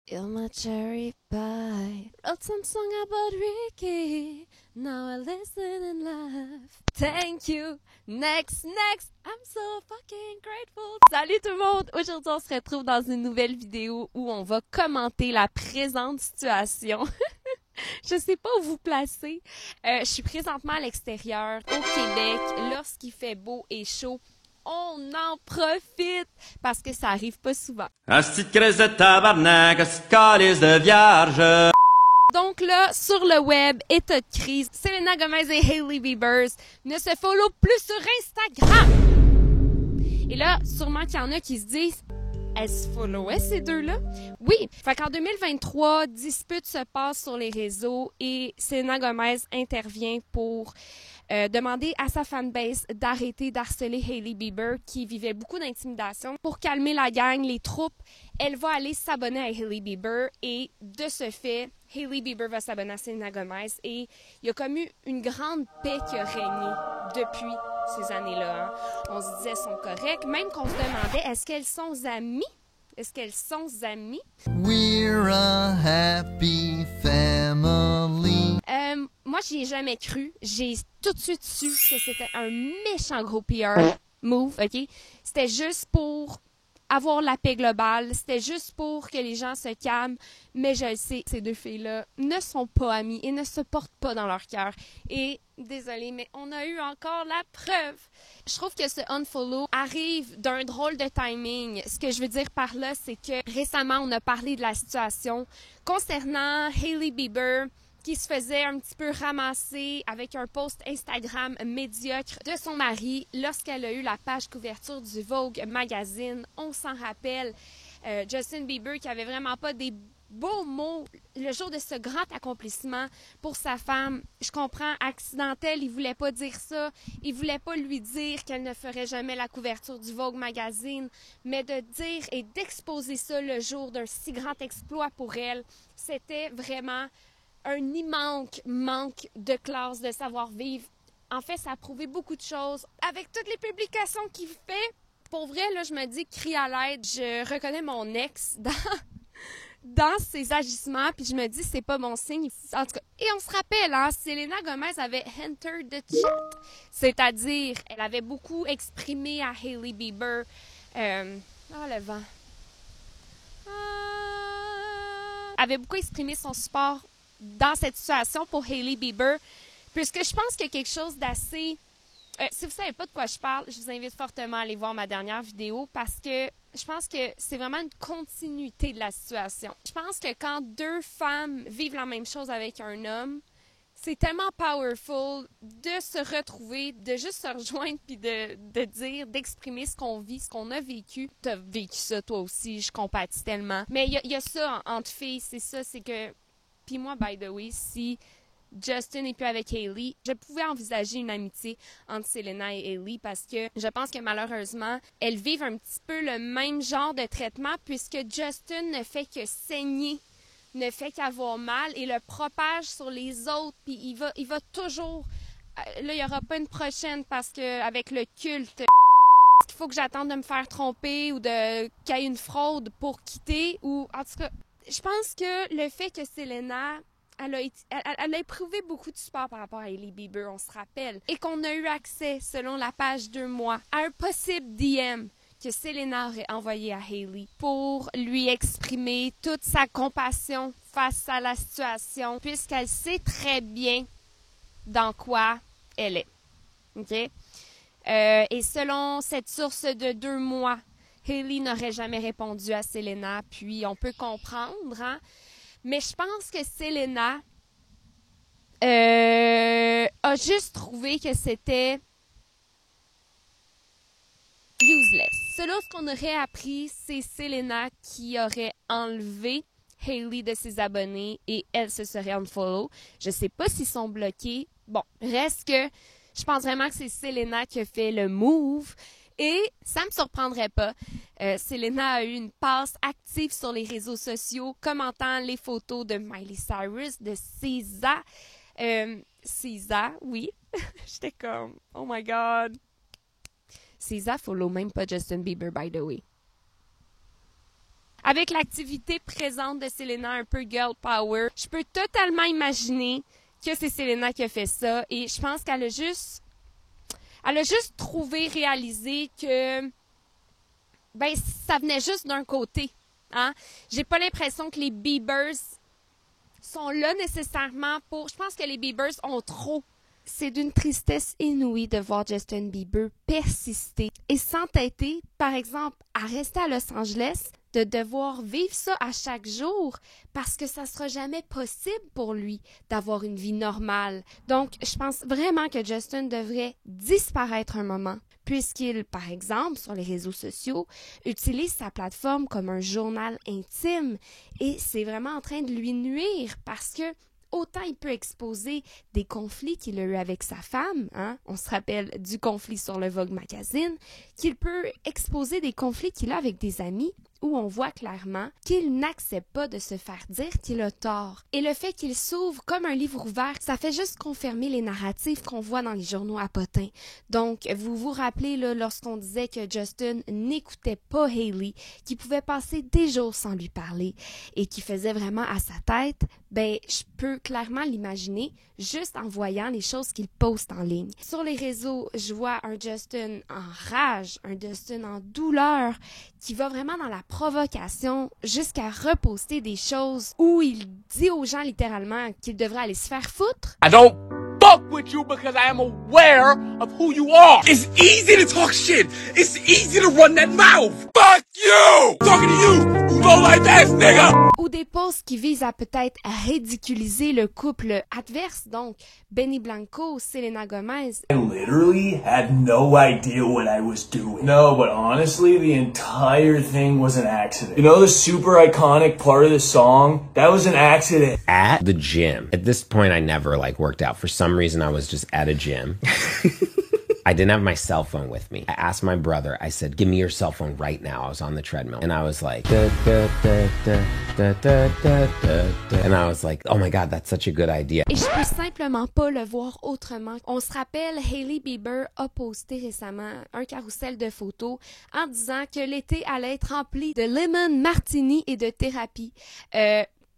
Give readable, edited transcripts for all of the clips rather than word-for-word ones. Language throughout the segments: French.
You're my cherry pie. Wrote some song about Ricky. Now I listen and laugh. Thank you. Next. I'm so fucking grateful. Salut tout le monde. Aujourd'hui, on se retrouve dans une nouvelle vidéo où on va commenter la présente situation. Je sais pas où vous placer. Je suis présentement à l'extérieur, au Québec, lorsqu'il fait beau et chaud. On en profite parce que ça arrive pas souvent. Asti de crise de tabarnak, asti de calice de vierge. Donc là, sur le web, état de crise, Selena Gomez et Hailey Bieber ne se follow plus sur Instagram. Et là, sûrement qu'il y en a qui se disent, elles se followaient ces deux-là? Oui. Fait qu'en 2023, dispute se passe sur les réseaux et Selena Gomez intervient pour demander à sa fanbase d'arrêter d'harceler Hailey Bieber qui vivait beaucoup d'intimidation. Pour calmer la gang, les troupes, elle va aller s'abonner à Hailey Bieber et de ce fait, Hailey Bieber va s'abonner à Selena Gomez et il y a comme eu une grande paix qui a régné depuis ces années-là. Hein. On se disait, elles sont correctes, même qu'on se demandait, est-ce qu'elles sont amies? Est-ce qu'elles sont amies? We're a happy family. Moi, j'y ai jamais cru. J'ai tout de suite su que c'était un méchant gros PR move, OK? C'était juste pour avoir la paix globale. C'était juste pour que les gens se calment. Mais je le sais, ces deux filles-là ne sont pas amies et ne se portent pas dans leur cœur. Et, désolée, mais on a eu encore la preuve. Je trouve que ce unfollow arrive d'un drôle de timing. Ce que je veux dire par là, c'est que récemment, on a parlé de la situation concernant Hailey Bieber qui se faisait un petit peu ramasser avec un post Instagram médiocre de son mari lorsqu'elle a eu la page couverture du Vogue magazine. On s'en rappelle, Justin Bieber qui avait vraiment pas des beaux mots le jour de ce grand accomplissement pour sa femme. Je comprends, accidentel, il voulait pas dire ça. Il voulait pas lui dire qu'elle ne ferait jamais la couverture du Vogue magazine, mais de dire et d'exposer ça le jour d'un si grand exploit pour elle, c'était vraiment un immense manque de classe, de savoir-vivre. En fait, ça a prouvé beaucoup de choses. Avec toutes les publications qu'il fait, pour vrai, là, je me dis, crie à l'aide. Je reconnais mon ex dans ses agissements, puis je me dis, c'est pas bon signe. En tout cas, et on se rappelle, hein, Selena Gomez avait entered the chat, c'est-à-dire, elle avait beaucoup exprimé à Hailey Bieber, le vent, avait beaucoup exprimé son support dans cette situation pour Hailey Bieber, puisque je pense qu'il y a quelque chose d'assez... si vous ne savez pas de quoi je parle, je vous invite fortement à aller voir ma dernière vidéo parce que je pense que c'est vraiment une continuité de la situation. Je pense que quand deux femmes vivent la même chose avec un homme, c'est tellement powerful de se retrouver, de juste se rejoindre puis de dire, d'exprimer ce qu'on vit, ce qu'on a vécu. Tu as vécu ça toi aussi, je compatis tellement. Mais il y a ça entre filles, c'est ça, c'est que... Puis moi, by the way, si Justin n'est plus avec Hailey, je pouvais envisager une amitié entre Selena et Hailey parce que je pense que malheureusement, elles vivent un petit peu le même genre de traitement puisque Justin ne fait que saigner, ne fait qu'avoir mal et le propage sur les autres. Puis il va toujours... Là, il n'y aura pas une prochaine parce que avec le culte... Il faut que j'attende de me faire tromper ou qu'il y ait une fraude pour quitter ou... En tout cas... Je pense que le fait que Selena, elle a éprouvé beaucoup de support par rapport à Hailey Bieber, on se rappelle, et qu'on a eu accès, selon la page 2 mois, à un possible DM que Selena aurait envoyé à Hailey pour lui exprimer toute sa compassion face à la situation, puisqu'elle sait très bien dans quoi elle est. OK? Et selon cette source de 2 mois, Hailey n'aurait jamais répondu à Selena, puis on peut comprendre, hein? Mais je pense que Selena a juste trouvé que c'était useless. Selon ce qu'on aurait appris, c'est Selena qui aurait enlevé Hailey de ses abonnés et elle se serait unfollow. Je sais pas s'ils sont bloqués. Bon, reste que je pense vraiment que c'est Selena qui a fait le move. Et ça me surprendrait pas. Selena a eu une passe active sur les réseaux sociaux, commentant les photos de Miley Cyrus, de SZA. SZA, oui. J'étais comme, oh my God. SZA follow même pas Justin Bieber, by the way. Avec l'activité présente de Selena, un peu girl power, je peux totalement imaginer que c'est Selena qui a fait ça. Et je pense qu'elle a juste trouvé, réalisé que ben ça venait juste d'un côté. Hein? J'ai pas l'impression que les Biebers sont là nécessairement pour... Je pense que les Biebers ont trop. C'est d'une tristesse inouïe de voir Justin Bieber persister et s'entêter, par exemple, à rester à Los Angeles, de devoir vivre ça à chaque jour parce que ça sera jamais possible pour lui d'avoir une vie normale. Donc, je pense vraiment que Justin devrait disparaître un moment puisqu'il, par exemple, sur les réseaux sociaux, utilise sa plateforme comme un journal intime et c'est vraiment en train de lui nuire parce que autant il peut exposer des conflits qu'il a eu avec sa femme, hein, on se rappelle du conflit sur le Vogue Magazine, qu'il peut exposer des conflits qu'il a avec des amis où on voit clairement qu'il n'accepte pas de se faire dire qu'il a tort. Et le fait qu'il s'ouvre comme un livre ouvert, ça fait juste confirmer les narratifs qu'on voit dans les journaux à potins. Donc, vous vous rappelez là, lorsqu'on disait que Justin n'écoutait pas Hailey, qu'il pouvait passer des jours sans lui parler et qu'il faisait vraiment à sa tête, ben, je peux clairement l'imaginer juste en voyant les choses qu'il poste en ligne. Sur les réseaux, je vois un Justin en rage, un Justin en douleur, qui va vraiment dans la provocation jusqu'à reposter des choses où il dit aux gens littéralement qu'ils devraient aller se faire foutre. I don't fuck with you because I am aware of who you are. It's easy to talk shit. It's easy to run that mouth. Fuck you! Talking to you, you low life ass nigga! Ou des posts qui visent à peut-être ridiculiser le couple adverse, donc Benny Blanco, Selena Gomez. I literally had no idea what I was doing. No, but honestly, the entire thing was an accident. You know the super iconic part of the song? That was an accident. At the gym. At this point, I never worked out. For some reason, I was just at a gym. I didn't have my cell phone with me. I asked my brother, I said, give me your cell phone right now. I was on the treadmill. And I was like, da, da, da, da, da, da, da, da. And I was like, oh my God, that's such a good idea. Et je peux simplement pas le voir autrement. On se rappelle, Hailey Bieber a posté récemment un carrousel de photos en disant que l'été allait être rempli de lemon martini et de thérapie.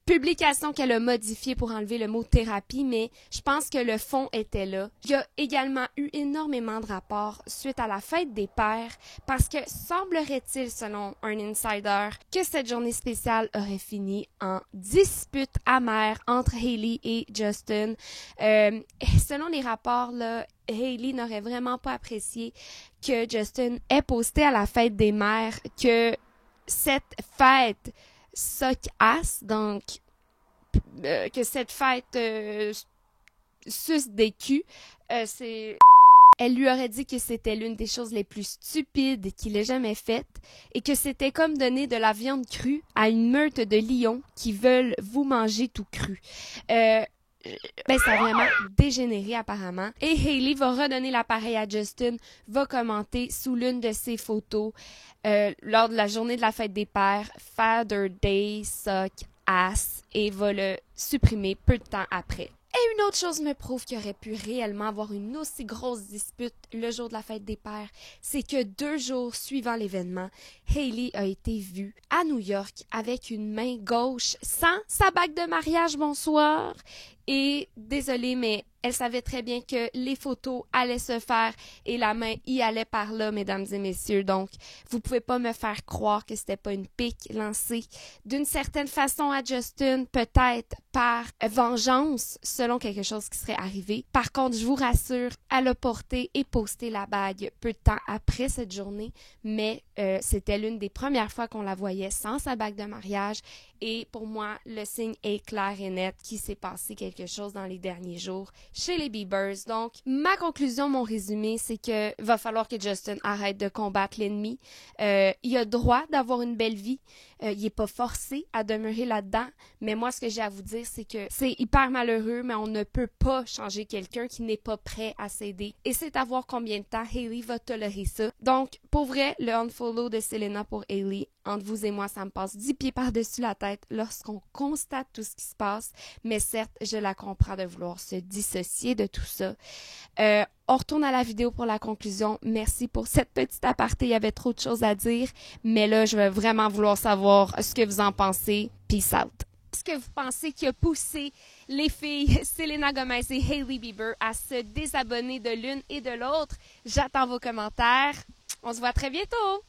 Publication qu'elle a modifiée pour enlever le mot thérapie, mais je pense que le fond était là. Il y a également eu énormément de rapports suite à la fête des pères, parce que semblerait-il, selon un insider, que cette journée spéciale aurait fini en dispute amère entre Hailey et Justin. Selon les rapports, là, Hailey n'aurait vraiment pas apprécié que Justin ait posté à la fête des mères que cette fête suck ass, donc que cette fête suce des culs, elle lui aurait dit que c'était l'une des choses les plus stupides qu'il ait jamais faites et que c'était comme donner de la viande crue à une meute de lions qui veulent vous manger tout cru. Ça a vraiment dégénéré apparemment. Et Hailey va redonner l'appareil à Justin, va commenter sous l'une de ses photos lors de la journée de la fête des pères, Father Day suck ass, et va le supprimer peu de temps après. Et une autre chose me prouve qu'il aurait pu réellement avoir une aussi grosse dispute le jour de la fête des pères, c'est que 2 jours suivant l'événement, Hailey a été vue à New York avec une main gauche sans sa bague de mariage, bonsoir. Et désolée, mais elle savait très bien que les photos allaient se faire et la main y allait par là, mesdames et messieurs. Donc, vous pouvez pas me faire croire que c'était pas une pique lancée d'une certaine façon à Justin, peut-être par vengeance, selon quelque chose qui serait arrivé. Par contre, je vous rassure, elle a porté et posté la bague peu de temps après cette journée, mais c'était l'une des premières fois qu'on la voyait sans sa bague de mariage. Et pour moi, le signe est clair et net qu'il s'est passé quelque chose dans les derniers jours chez les Biebers. Donc, ma conclusion, mon résumé, c'est que va falloir que Justin arrête de combattre l'ennemi. Il a droit d'avoir une belle vie. Il est pas forcé à demeurer là-dedans. Mais moi, ce que j'ai à vous dire, c'est que c'est hyper malheureux, mais on ne peut pas changer quelqu'un qui n'est pas prêt à céder. Et c'est à voir combien de temps Hailey va tolérer ça. Donc, pour vrai, le unfollow de Selena pour Hailey, entre vous et moi, ça me passe 10 pieds par-dessus la tête lorsqu'on constate tout ce qui se passe. Mais certes, je la comprends de vouloir se dissocier de tout ça. On retourne à la vidéo pour la conclusion. Merci pour cette petite aparté. Il y avait trop de choses à dire. Mais là, je vais vraiment vouloir savoir ce que vous en pensez. Peace out. Est-ce que vous pensez qui a poussé les filles Selena Gomez et Hailey Bieber à se désabonner de l'une et de l'autre? J'attends vos commentaires. On se voit très bientôt!